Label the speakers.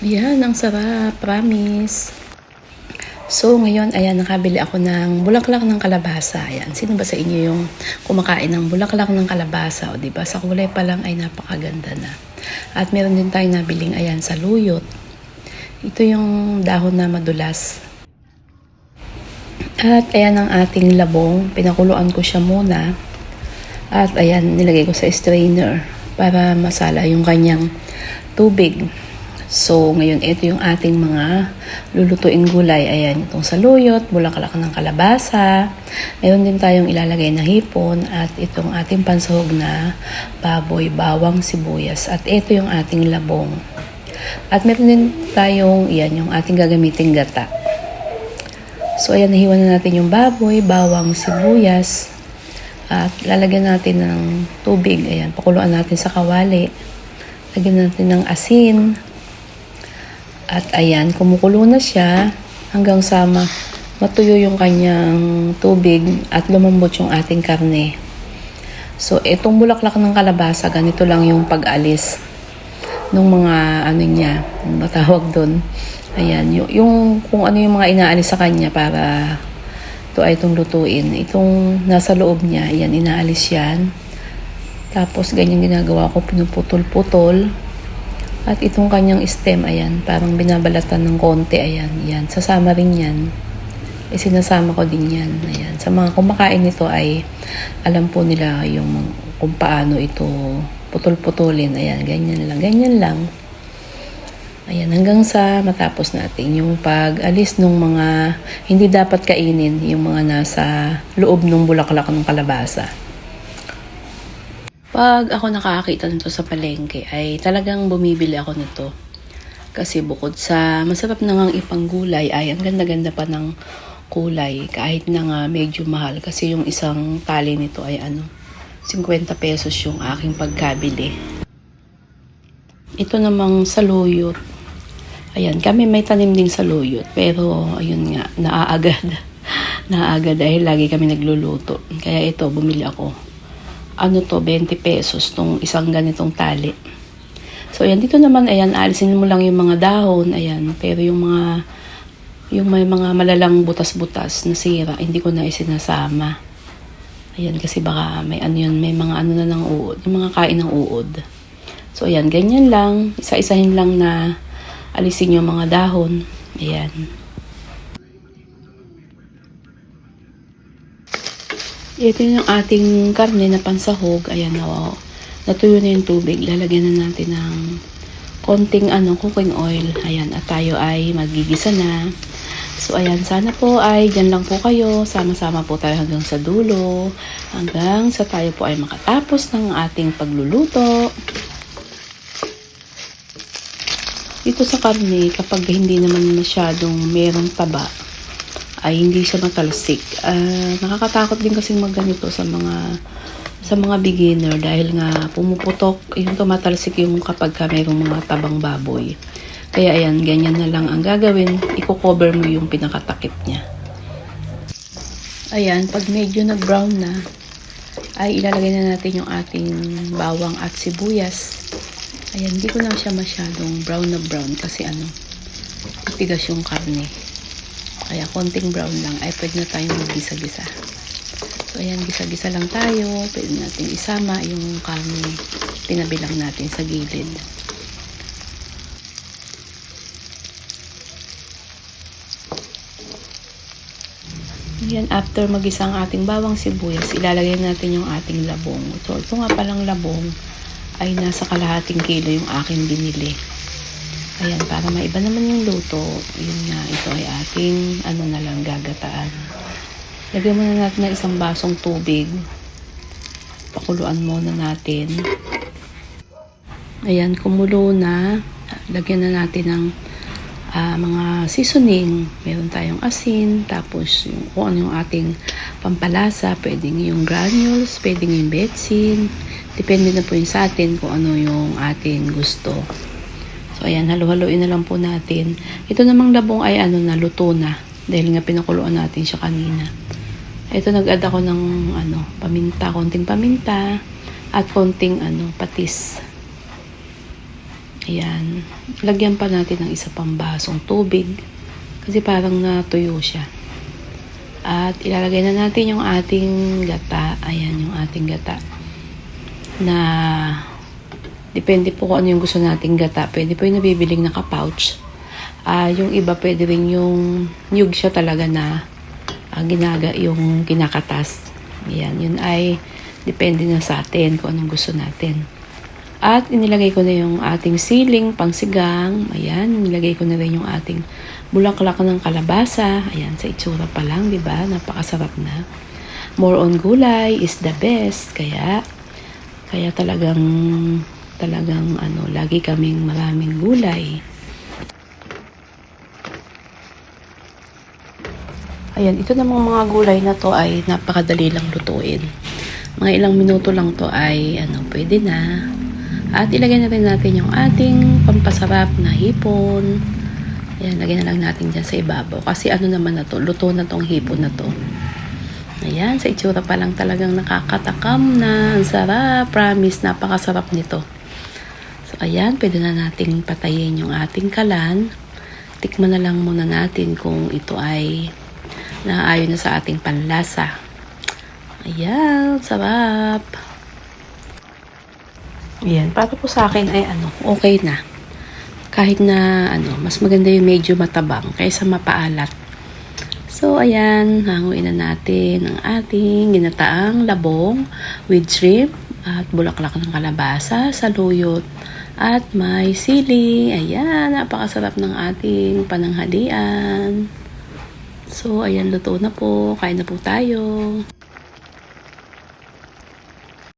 Speaker 1: Yan, ang sarap, promise. So, ngayon, ayan, nakabili ako ng bulaklak ng kalabasa. Ayan, sino ba sa inyo yung kumakain ng bulaklak ng kalabasa? O, diba? Sa kulay pa lang ay napakaganda na. At meron din tayong nabiling, ayan, saluyot. Ito yung dahon na madulas. At ayan ang ating labong. Pinakuluan ko siya muna. At ayan, nilagay ko sa strainer para masala yung kanyang tubig. So, ngayon, ito yung ating mga lulutuing gulay. Ayan, itong saluyot, bulaklak ng kalabasa. Meron din tayong ilalagay na hipon at itong ating pansahog na baboy, bawang, sibuyas. At ito yung ating labong. At meron din tayong, yan, yung ating gagamiting gata. So, ayan, nahiwa na natin yung baboy, bawang, sibuyas. At lalagyan natin ng tubig. Ayan, pakuluan natin sa kawali. Lagyan natin ng asin. At ayan, kumukulo na siya hanggang sa matuyo yung kanyang tubig at lumambot yung ating karne. So, itong bulaklak ng kalabasa, ganito lang yung pag-alis ng mga ano niya, matawag doon. Ayan, yung kung ano yung mga inaalis sa kanya para ito ay itong lutuin. Itong nasa loob niya, ayan, inaalis yan. Tapos, ganyan ginagawa ko, pinuputol-putol. At itong kanyang stem, ayan, parang binabalatan ng konti, ayan, yan. Sasama rin yan. Sinasama ko din yan, ayan. Sa mga kumakain nito ay alam po nila yung kung paano ito putol-putulin. Ayan, ganyan lang. Ayan, hanggang sa matapos natin yung pag-alis ng mga hindi dapat kainin, yung mga nasa loob ng bulaklak ng kalabasa. Pag ako nakakakita nito sa palengke ay talagang bumibili ako nito. Kasi bukod sa masarap na ngang ipanggulay ay ang ganda-ganda pa ng kulay kahit na nga medyo mahal. Kasi yung isang tali nito ay 50 pesos yung aking pagkabili. Ito namang saluyot. Ayan, kami may tanim din saluyot. Pero ayun nga, naaagad. Naaagad dahil lagi kami nagluluto. Kaya ito, bumili ako. 20 pesos tong isang ganitong tali. So, ayan, dito naman, ayan, alisin mo lang yung mga dahon, ayan, pero yung may mga malalang butas-butas na sira, hindi ko na isinasama. Ayan, kasi baka may may mga na ng uod, yung mga kain ng uod. So, ayan, ganyan lang, isa-isahin lang na alisin yung mga dahon, ayan. Ito yung ating karne na pansahog. Ayan, natuyo na yung tubig. Lalagyan na natin ng konting cooking oil. Ayan, at tayo ay magigisa na. So, ayan, sana po ay dyan lang po kayo. Sama-sama po tayo hanggang sa dulo. Hanggang sa tayo po ay makatapos ng ating pagluluto. Dito sa karne, kapag hindi naman masyadong merong taba, ay hindi siya matalsik. Nakakatakot din kasi magganito sa mga beginner dahil nga pumuputok, yung tumatalsik yung kapag ka mayroong mga tabang baboy. Kaya ayan, ganyan na lang ang gagawin. I-cover mo yung pinakatakip niya. Ayan, pag medyo nag-brown na, ay ilalagay na natin yung ating bawang at sibuyas. Ayan, hindi ko na siya masyadong brown na brown kasi titigas yung karne. Kaya konting brown lang ay pwede na tayong mag-gisa-gisa. So ayan, gisa-gisa lang tayo. Pwede natin isama yung karne. Pinabilang natin sa gilid. Ayan, after mag-isa ang ating bawang sibuyas, ilalagay natin yung ating labong. So ito nga palang labong ay nasa kalahating kilo yung aking binili. Ayan, para maiba naman yung luto, yun nga, ito ay ating, na lang, gagataan. Lagyan muna natin ng isang basong tubig. Pakuluan muna natin. Ayan, kumulo na. Lagyan na natin ng mga seasoning. Meron tayong asin, tapos kung ano yung ating pampalasa. Pwedeng yung granules, pwedeng yung betsin. Depende na po yun sa atin kung ano yung ating gusto. So, ayan, halo-haloin na lang po natin. Ito namang labong ay naluto na. Dahil nga pinakuluan natin siya kanina. Ito, nag-add ako ng paminta, konting paminta, at konting patis. Ayan. Lagyan pa natin ng isa pang basong tubig kasi parang natuyo siya. At ilalagay na natin yung ating gata. Ayan yung ating gata. Na depende po kung ano yung gusto nating gata. Pwede po yung nabibiling naka-pouch. Yung iba pwede rin yung nyug siya talaga na yung kinakatas. Ayan, yun ay depende na sa atin kung anong gusto natin. At inilagay ko na yung ating siling pangsigang. Ayan, inilagay ko na rin yung ating bulaklak ng kalabasa. Ayan, sa itsura pa lang, di ba? Napakasarap na. More on gulay is the best. Kaya talagang lagi kaming maraming gulay. Ayan, ito namang mga gulay na to ay napakadali lang lutuin. Mga ilang minuto lang to ay pwede na. At ilagay na rin natin yung ating pampasarap na hipon. Ayan, lagay na lang natin dyan sa ibabaw. Kasi naman na to, luto na tong hipon na to. Ayan, sa itsura pa lang talagang nakakatakam na. Ang sarap, promise, napakasarap nito. So, ayan, pwede na nating patayin yung ating kalan. Tikman na lang muna natin kung ito ay naaayon na sa ating panlasa. Ayan, sarap. Ayan, para po sa akin ay okay na. Kahit na mas maganda yung medyo matabang kaysa mapaalat. So, ayan, hanguin na natin ang ating ginataang labong with shrimp at bulaklak ng kalabasa, saluyot at may sili. Ayan, napakasarap ng ating pananghalian. So, ayan, luto na po. Kain na po tayo.